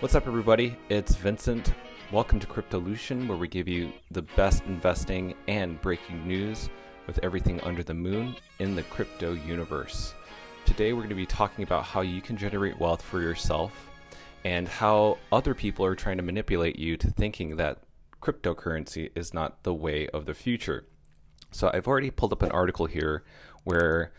What's up, everybody? It's Vincent. Welcome to Cryptolution, where we give you the best investing and breaking news with everything under the moon in the crypto universe. Today, we're going to be talking about how you can generate wealth for yourself and how other people are trying to manipulate you to thinking that cryptocurrency is not the way of the future. So I've already pulled up an article here where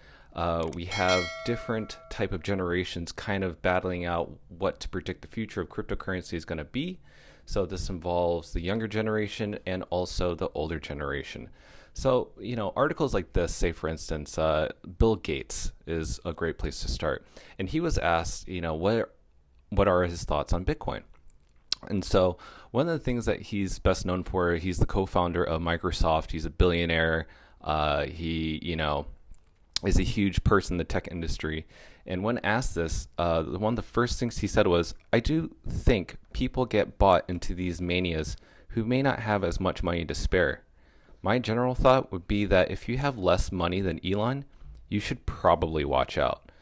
we have different type of generations kind of battling out what to predict the future of cryptocurrency is going to be. So this involves the younger generation and also the older generation. So, articles like this, say for instance, Bill Gates is a great place to start. And he was asked, what are his thoughts on Bitcoin? And so one of the things that he's best known for, he's the co-founder of Microsoft. He's a billionaire. He is a huge person in the tech industry. And when asked this, one of the first things he said was, I do think people get bought into these manias who may not have as much money to spare. My general thought would be that if you have less money than Elon, you should probably watch out.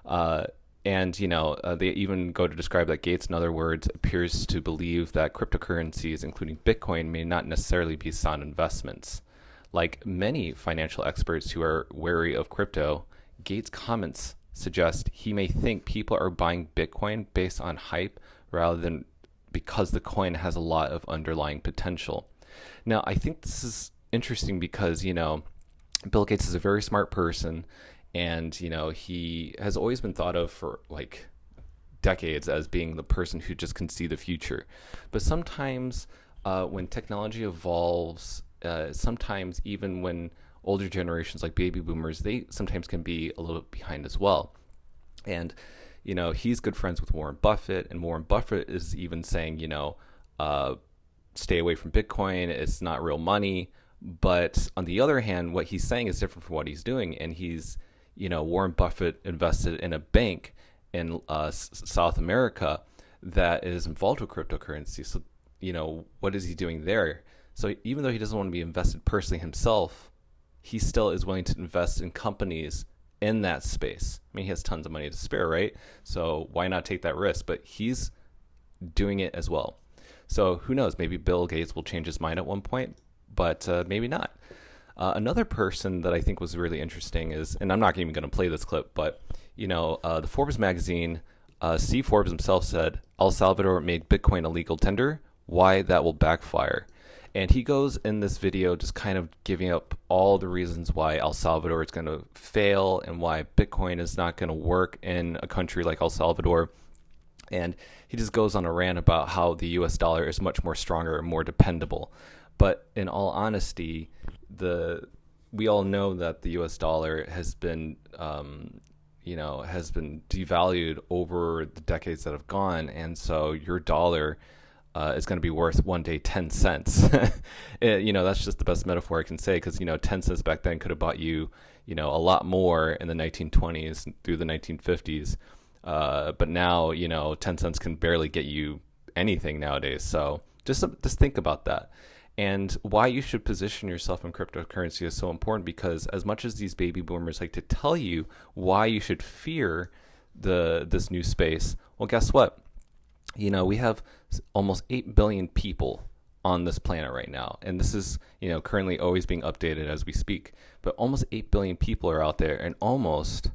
They even go to describe that Gates, in other words, appears to believe that cryptocurrencies, including Bitcoin, may not necessarily be sound investments. Like many financial experts who are wary of crypto, Gates' comments suggest he may think people are buying Bitcoin based on hype rather than because the coin has a lot of underlying potential. Now, I think this is interesting because, Bill Gates is a very smart person, and, he has always been thought of for like decades as being the person who just can see the future. But sometimes when technology evolves, sometimes even when older generations like baby boomers, they sometimes can be a little bit behind as well. And, he's good friends with Warren Buffett, and Warren Buffett is even saying, stay away from Bitcoin. It's not real money. But on the other hand, what he's saying is different from what he's doing. And he's, Warren Buffett invested in a bank in South America that is involved with cryptocurrency. So, what is he doing there? So even though he doesn't want to be invested personally himself, he still is willing to invest in companies in that space. I mean, he has tons of money to spare, right? So why not take that risk? But he's doing it as well. So who knows? Maybe Bill Gates will change his mind at one point, but maybe not. Another person that I think was really interesting is, and I'm not even going to play this clip, but the Forbes magazine, Steve Forbes himself said, El Salvador made Bitcoin a legal tender. Why that will backfire. And he goes in this video just kind of giving up all the reasons why El Salvador is going to fail and why Bitcoin is not going to work in a country like El Salvador. And he just goes on a rant about how the US dollar is much more stronger and more dependable. But in all honesty, we all know that the US dollar has been devalued over the decades that have gone. And so your dollar is going to be worth one day 10 cents. That's just the best metaphor I can say, because 10 cents back then could have bought you a lot more in the 1920s through the 1950s, but now 10 cents can barely get you anything nowadays. So just think about that. And why you should position yourself in cryptocurrency is so important, because as much as these baby boomers like to tell you why you should fear this new space, well, guess what? We have almost 8 billion people on this planet right now. And this is, currently always being updated as we speak. But almost 8 billion people are out there, and almost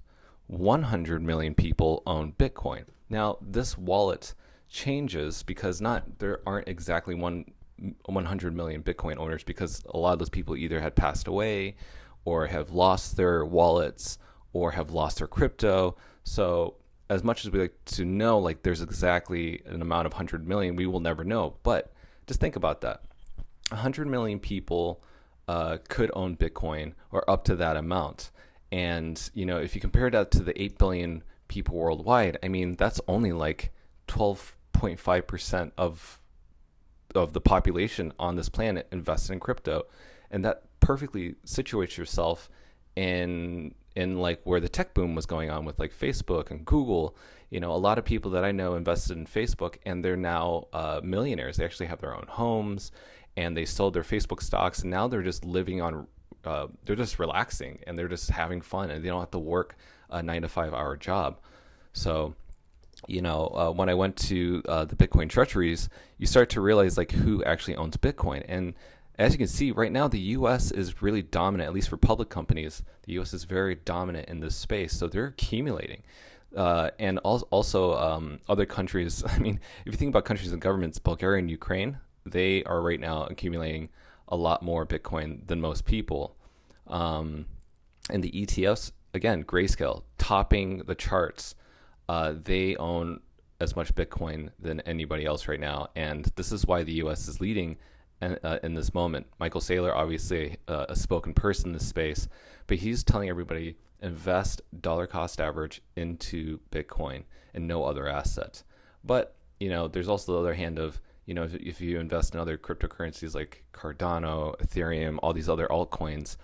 100 million people own Bitcoin. Now, this wallet changes because there aren't exactly 100 million Bitcoin owners, because a lot of those people either had passed away or have lost their wallets or have lost their crypto. So as much as we like to know, like there's exactly an amount of 100 million, we will never know. But just think about that. 100 million people could own Bitcoin, or up to that amount. And, if you compare that to the 8 billion people worldwide, I mean, that's only like 12.5% of the population on this planet invested in crypto. And that perfectly situates yourself in like where the tech boom was going on with like Facebook and Google. A lot of people that I know invested in Facebook, and they're now millionaires. They actually have their own homes, and they sold their Facebook stocks, and now they're just living on they're just relaxing, and they're just having fun, and they don't have to work a 9 to 5 hour job. So when I went to the Bitcoin treasuries, you start to realize like who actually owns Bitcoin. And as you can see right now, the U.S. is really dominant, at least for public companies. The U.S. is very dominant in this space, so they're accumulating. And also other countries. I mean, if you think about countries and governments, Bulgaria and Ukraine, they are right now accumulating a lot more Bitcoin than most people. And the ETFs, again, Grayscale, topping the charts. They own as much Bitcoin than anybody else right now. And this is why the U.S. is leading in this moment. Michael Saylor, obviously a spoken person in this space, but he's telling everybody, invest dollar cost average into Bitcoin and no other asset. But, there's also the other hand of, if you invest in other cryptocurrencies like Cardano, Ethereum, all these other altcoins,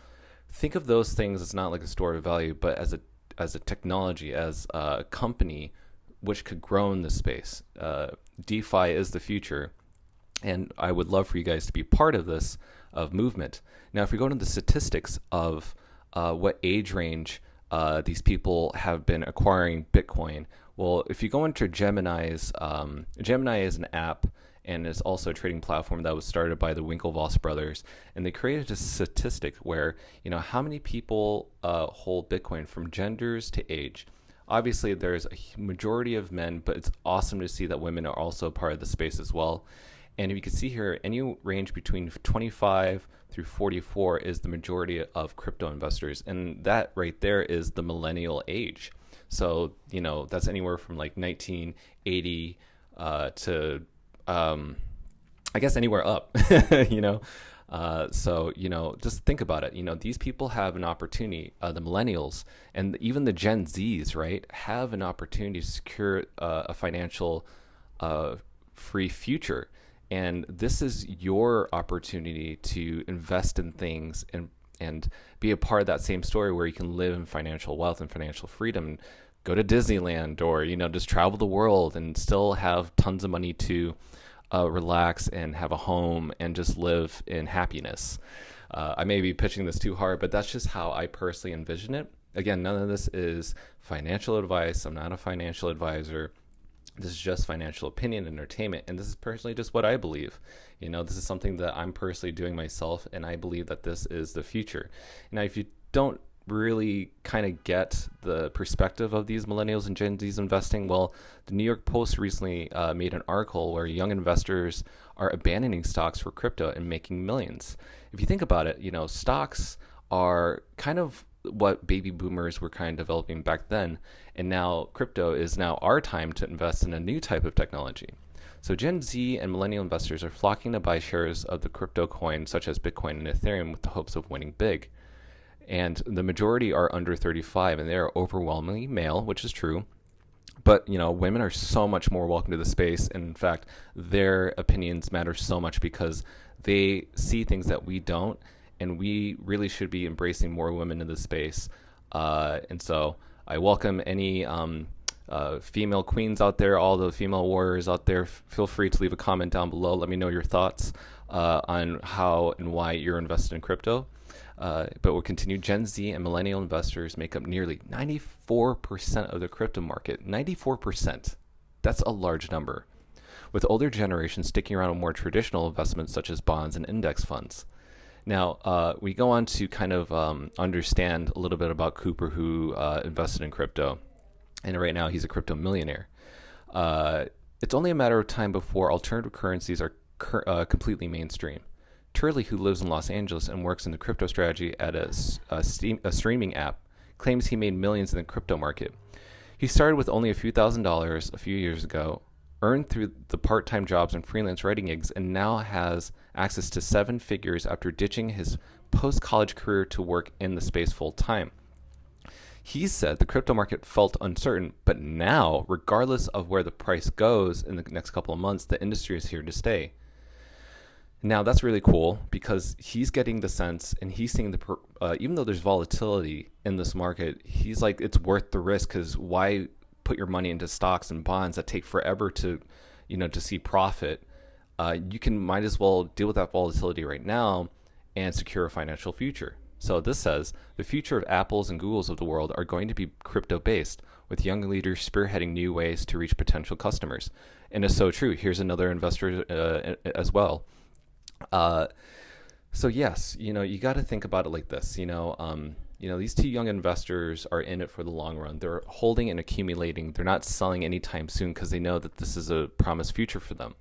think of those things as not like a store of value, but as a technology, as a company which could grow in this space. DeFi is the future, and I would love for you guys to be part of this movement. Now, if we go into the statistics of what age range these people have been acquiring Bitcoin, well, if you go into Gemini is an app, and it's also a trading platform that was started by the Winklevoss brothers. And they created a statistic where, how many people hold Bitcoin from genders to age. Obviously, there's a majority of men, but it's awesome to see that women are also part of the space as well. And if you can see here, any range between 25 through 44 is the majority of crypto investors. And that right there is the millennial age. So, that's anywhere from like 1980 to I guess anywhere up, so, just think about it. These people have an opportunity, the millennials and even the Gen Zs, right, have an opportunity to secure a financial free future. And this is your opportunity to invest in things and be a part of that same story where you can live in financial wealth and financial freedom, go to Disneyland or, just travel the world and still have tons of money to relax and have a home and just live in happiness. I may be pitching this too hard, but that's just how I personally envision it. Again, none of this is financial advice. I'm not a financial advisor. This is just financial opinion, entertainment, and this is personally just what I believe. This is something that I'm personally doing myself, and I believe that this is the future. Now, if you don't really kind of get the perspective of these millennials and Gen Zs investing, well, the New York Post recently made an article where young investors are abandoning stocks for crypto and making millions. If you think about it, stocks are kind of what baby boomers were kind of developing back then, and now crypto is now our time to invest in a new type of technology. So Gen Z and millennial investors are flocking to buy shares of the crypto coins such as Bitcoin and Ethereum with the hopes of winning big. And the majority are under 35, and they are overwhelmingly male, which is true. But, women are so much more welcome to the space. And in fact, their opinions matter so much because they see things that we don't. And we really should be embracing more women in the space. And so I welcome any female queens out there, all the female warriors out there. Feel free to leave a comment down below. Let me know your thoughts on how and why you're invested in crypto. But we'll continue. Gen Z and millennial investors make up nearly 94% of the crypto market. 94%. That's a large number. With older generations sticking around with more traditional investments such as bonds and index funds. Now, we go on to kind of understand a little bit about Cooper, who invested in crypto. And right now, he's a crypto millionaire. It's only a matter of time before alternative currencies are completely mainstream. Turley, who lives in Los Angeles and works in the crypto strategy at a streaming app, claims he made millions in the crypto market. He started with only a few $1,000s a few years ago, earned through the part-time jobs and freelance writing gigs, and now has access to 7 figures after ditching his post-college career to work in the space full-time. He said the crypto market felt uncertain, but now, regardless of where the price goes in the next couple of months, the industry is here to stay. Now, that's really cool because he's getting the sense and he's seeing even though there's volatility in this market, he's like, it's worth the risk because why put your money into stocks and bonds that take forever to see profit? Might as well deal with that volatility right now and secure a financial future. So this says the future of Apples and Googles of the world are going to be crypto based. with young leaders spearheading new ways to reach potential customers. And it's so true. Here's another investor as well. So yes, you got to think about it like this. These two young investors are in it for the long run. They're holding and accumulating. They're not selling anytime soon because they know that this is a promised future for them.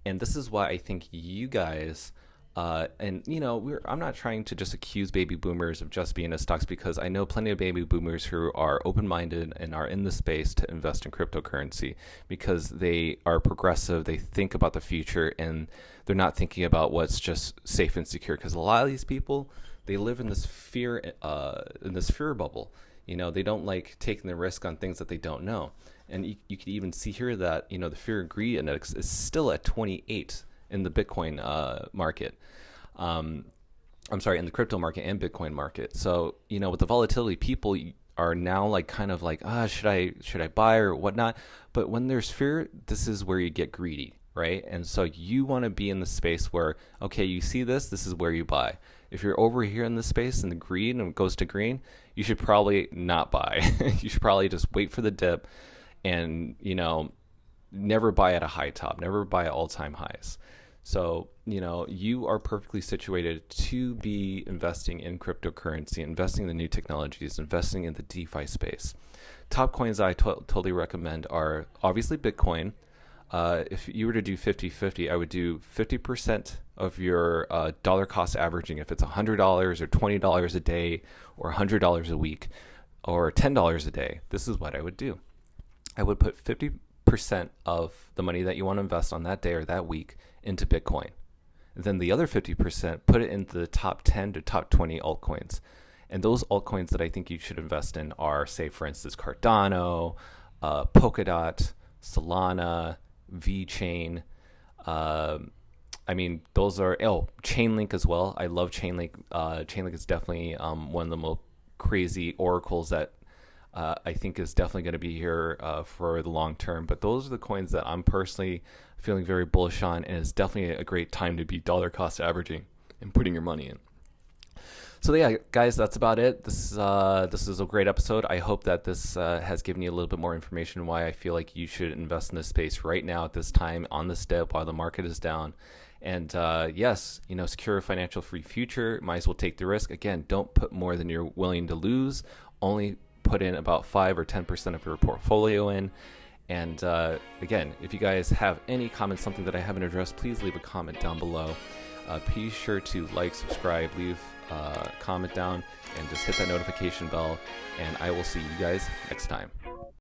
And this is why I think you guys, I'm not trying to just accuse baby boomers of just being in stocks, because I know plenty of baby boomers who are open-minded and are in the space to invest in cryptocurrency because they are progressive. They think about the future and they're not thinking about what's just safe and secure, because a lot of these people, they live in this fear bubble. They don't like taking the risk on things that they don't know. And you could even see here that, the fear and greed index is still at 28 in the Bitcoin market. In the crypto market and Bitcoin market. So, with the volatility, people are now should I buy or whatnot? But when there's fear, this is where you get greedy, right? And so you want to be in the space where, okay, you see this is where you buy. If you're over here in the space and the greed and it goes to green, you should probably not buy. You should probably just wait for the dip and, never buy at a high top, never buy at all-time highs. So, you are perfectly situated to be investing in cryptocurrency, investing in the new technologies, investing in the DeFi space. Top coins I totally recommend are obviously Bitcoin. If you were to do 50-50, I would do 50% of your dollar cost averaging. If it's $100 or $20 a day or $100 a week or $10 a day, this is what I would do. I would put 50% of the money that you want to invest on that day or that week into Bitcoin. And then the other 50%, put it into the top 10 to top 20 altcoins. And those altcoins that I think you should invest in are, say, for instance, Cardano, Polkadot, Solana, VeChain. Those are, Chainlink as well. I love Chainlink. Chainlink is definitely one of the most crazy oracles that I think is definitely going to be here for the long term. But those are the coins that I'm personally feeling very bullish on, and it's definitely a great time to be dollar cost averaging and putting your money in. So yeah, guys, that's about it. This is a great episode. I hope that this has given you a little bit more information why I feel like you should invest in this space right now at this time on this dip while the market is down. And yes, secure a financial free future. Might as well take the risk. Again, don't put more than you're willing to lose. Only put in about 5 or 10% of your portfolio in. And again, if you guys have any comments, something that I haven't addressed, please leave a comment down below. Be sure to like, subscribe, leave a comment down, and just hit that notification bell. And I will see you guys next time.